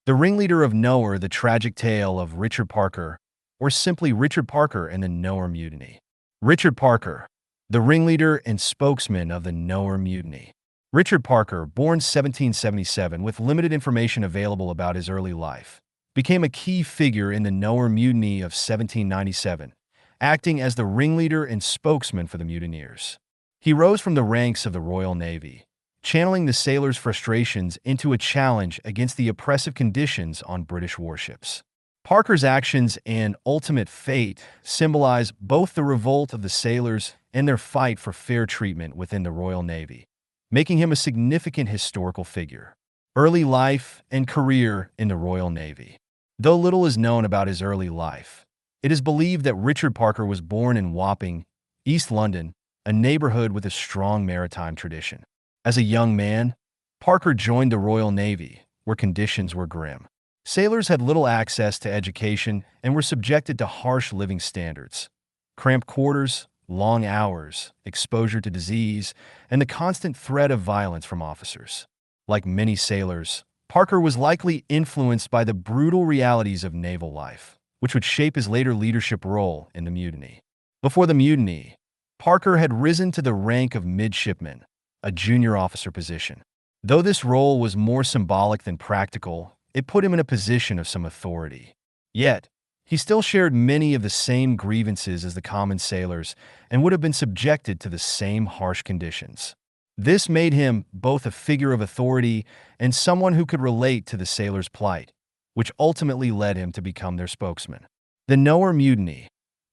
The ringleader of Nore, the tragic tale of Richard Parker, or simply Richard Parker and the Nore Mutiny. Richard Parker, the ringleader and spokesman of the Nore Mutiny. Richard Parker, born 1777 with limited information available about his early life, became a key figure in the Nore Mutiny of 1797, acting as the ringleader and spokesman for the mutineers. He rose from the ranks of the Royal Navy, channeling the sailors' frustrations into a challenge against the oppressive conditions on British warships. Parker's actions and ultimate fate symbolize both the revolt of the sailors and their fight for fair treatment within the Royal Navy, making him a significant historical figure. Early life and career in the Royal Navy. Though little is known about his early life, it is believed that Richard Parker was born in Wapping, East London, a neighborhood with a strong maritime tradition. As a young man, Parker joined the Royal Navy, where conditions were grim. Sailors had little access to education and were subjected to harsh living standards. Cramped quarters, long hours, exposure to disease, and the constant threat of violence from officers. Like many sailors, Parker was likely influenced by the brutal realities of naval life, which would shape his later leadership role in the mutiny. Before the mutiny, Parker had risen to the rank of midshipman, a junior officer position. Though this role was more symbolic than practical, it put him in a position of some authority. Yet, he still shared many of the same grievances as the common sailors and would have been subjected to the same harsh conditions. This made him both a figure of authority and someone who could relate to the sailors' plight, which ultimately led him to become their spokesman. The Nore Mutiny.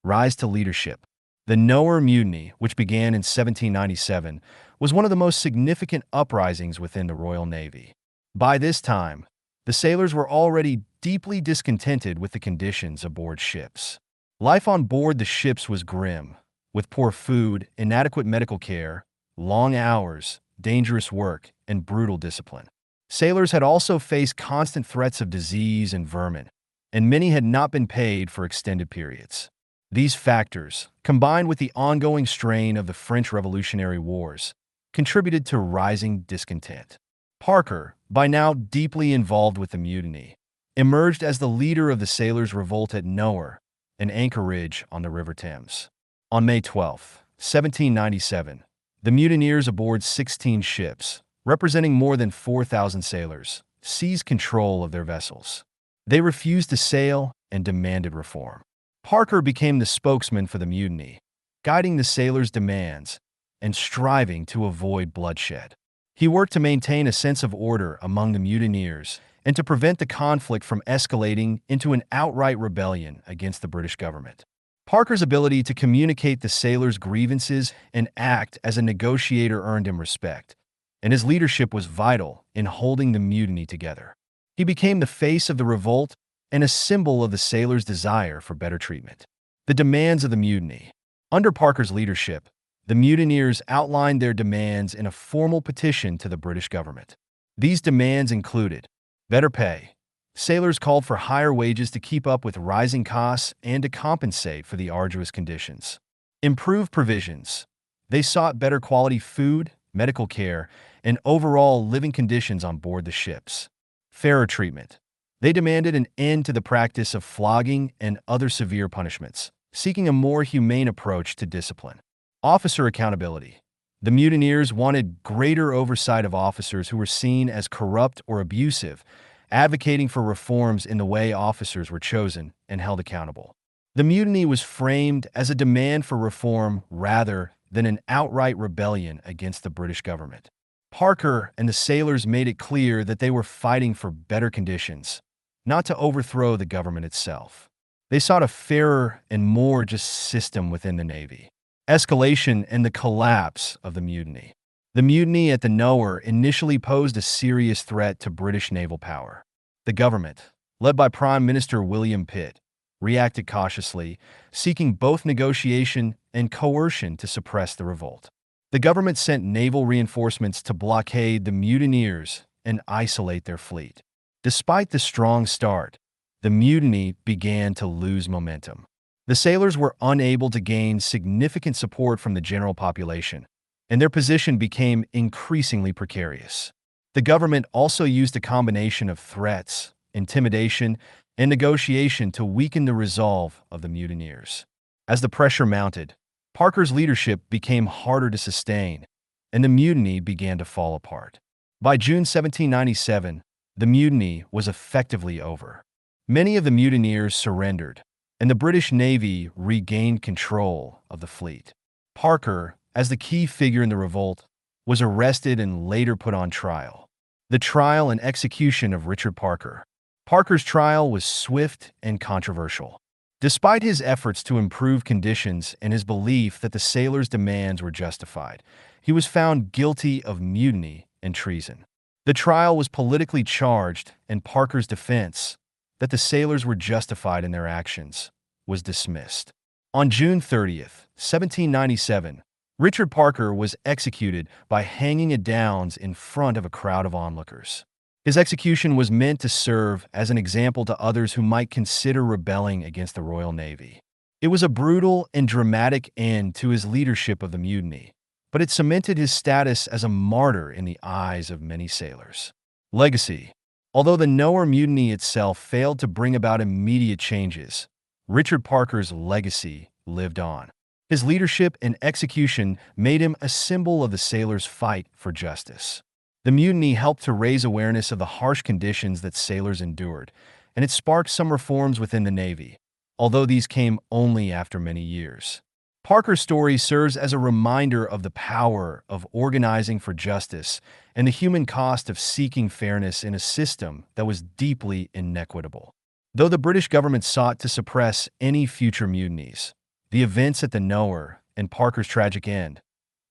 Rise to leadership. The Nore Mutiny, which began in 1797, was one of the most significant uprisings within the Royal Navy. By this time, the sailors were already deeply discontented with the conditions aboard ships. Life on board the ships was grim, with poor food, inadequate medical care, long hours, dangerous work, and brutal discipline. Sailors had also faced constant threats of disease and vermin, and many had not been paid for extended periods. These factors, combined with the ongoing strain of the French Revolutionary Wars, contributed to rising discontent. Parker, by now deeply involved with the mutiny, emerged as the leader of the sailors' revolt at Nore, an anchorage on the River Thames. On May 12, 1797, the mutineers aboard 16 ships, representing more than 4,000 sailors, seized control of their vessels. They refused to sail and demanded reform. Parker became the spokesman for the mutiny, guiding the sailors' demands and striving to avoid bloodshed. He worked to maintain a sense of order among the mutineers and to prevent the conflict from escalating into an outright rebellion against the British government. Parker's ability to communicate the sailors' grievances and act as a negotiator earned him respect, and his leadership was vital in holding the mutiny together. He became the face of the revolt and a symbol of the sailors' desire for better treatment. The demands of the mutiny. Under Parker's leadership, the mutineers outlined their demands in a formal petition to the British government. These demands included better pay. Sailors called for higher wages to keep up with rising costs and to compensate for the arduous conditions. Improved provisions. They sought better quality food, medical care, and overall living conditions on board the ships. Fairer treatment. They demanded an end to the practice of flogging and other severe punishments, seeking a more humane approach to discipline. Officer accountability. The mutineers wanted greater oversight of officers who were seen as corrupt or abusive, advocating for reforms in the way officers were chosen and held accountable. The mutiny was framed as a demand for reform rather than an outright rebellion against the British government. Parker and the sailors made it clear that they were fighting for better conditions, not to overthrow the government itself. They sought a fairer and more just system within the Navy. Escalation and the collapse of the mutiny. The mutiny at the Nore initially posed a serious threat to British naval power. The government, led by Prime Minister William Pitt, reacted cautiously, seeking both negotiation and coercion to suppress the revolt. The government sent naval reinforcements to blockade the mutineers and isolate their fleet. Despite the strong start, the mutiny began to lose momentum. The sailors were unable to gain significant support from the general population, and their position became increasingly precarious. The government also used a combination of threats, intimidation, and negotiation to weaken the resolve of the mutineers. As the pressure mounted, Parker's leadership became harder to sustain, and the mutiny began to fall apart. By June 1797, the mutiny was effectively over. Many of the mutineers surrendered, and the British Navy regained control of the fleet. Parker, as the key figure in the revolt, was arrested and later put on trial. The trial and execution of Richard Parker. Parker's trial was swift and controversial. Despite his efforts to improve conditions and his belief that the sailors' demands were justified, he was found guilty of mutiny and treason. The trial was politically charged, and Parker's defense, that the sailors were justified in their actions, was dismissed. On June 30th, 1797, Richard Parker was executed by hanging at Downs in front of a crowd of onlookers. His execution was meant to serve as an example to others who might consider rebelling against the Royal Navy. It was a brutal and dramatic end to his leadership of the mutiny, but it cemented his status as a martyr in the eyes of many sailors. Legacy. Although the Nore Mutiny itself failed to bring about immediate changes, Richard Parker's legacy lived on. His leadership and execution made him a symbol of the sailors' fight for justice. The mutiny helped to raise awareness of the harsh conditions that sailors endured, and it sparked some reforms within the Navy, although these came only after many years. Parker's story serves as a reminder of the power of organizing for justice and the human cost of seeking fairness in a system that was deeply inequitable. Though the British government sought to suppress any future mutinies, the events at the Nore and Parker's tragic end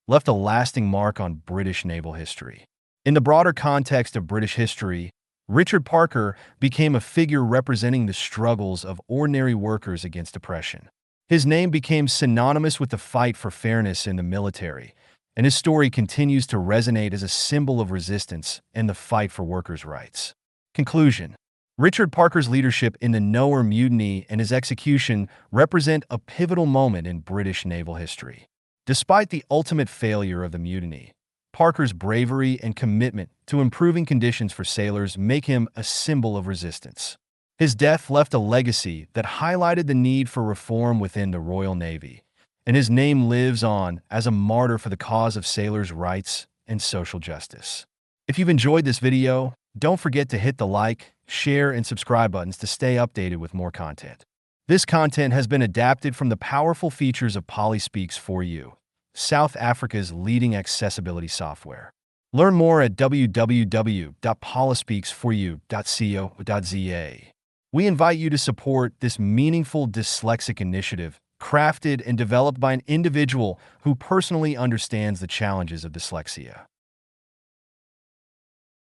left a lasting mark on British naval history. In the broader context of British history, Richard Parker became a figure representing the struggles of ordinary workers against oppression. His name became synonymous with the fight for fairness in the military, and his story continues to resonate as a symbol of resistance and the fight for workers' rights. Conclusion. Richard Parker's leadership in the Nore Mutiny and his execution represent a pivotal moment in British naval history. Despite the ultimate failure of the mutiny, Parker's bravery and commitment to improving conditions for sailors make him a symbol of resistance. His death left a legacy that highlighted the need for reform within the Royal Navy, and his name lives on as a martyr for the cause of sailors' rights and social justice. If you've enjoyed this video, don't forget to hit the like, share, and subscribe buttons to stay updated with more content. This content has been adapted from the powerful features of Polyspeaks for You, South Africa's leading accessibility software. Learn more at www.polyspeaksforyou.co.za. We invite you to support this meaningful dyslexic initiative, crafted and developed by an individual who personally understands the challenges of dyslexia.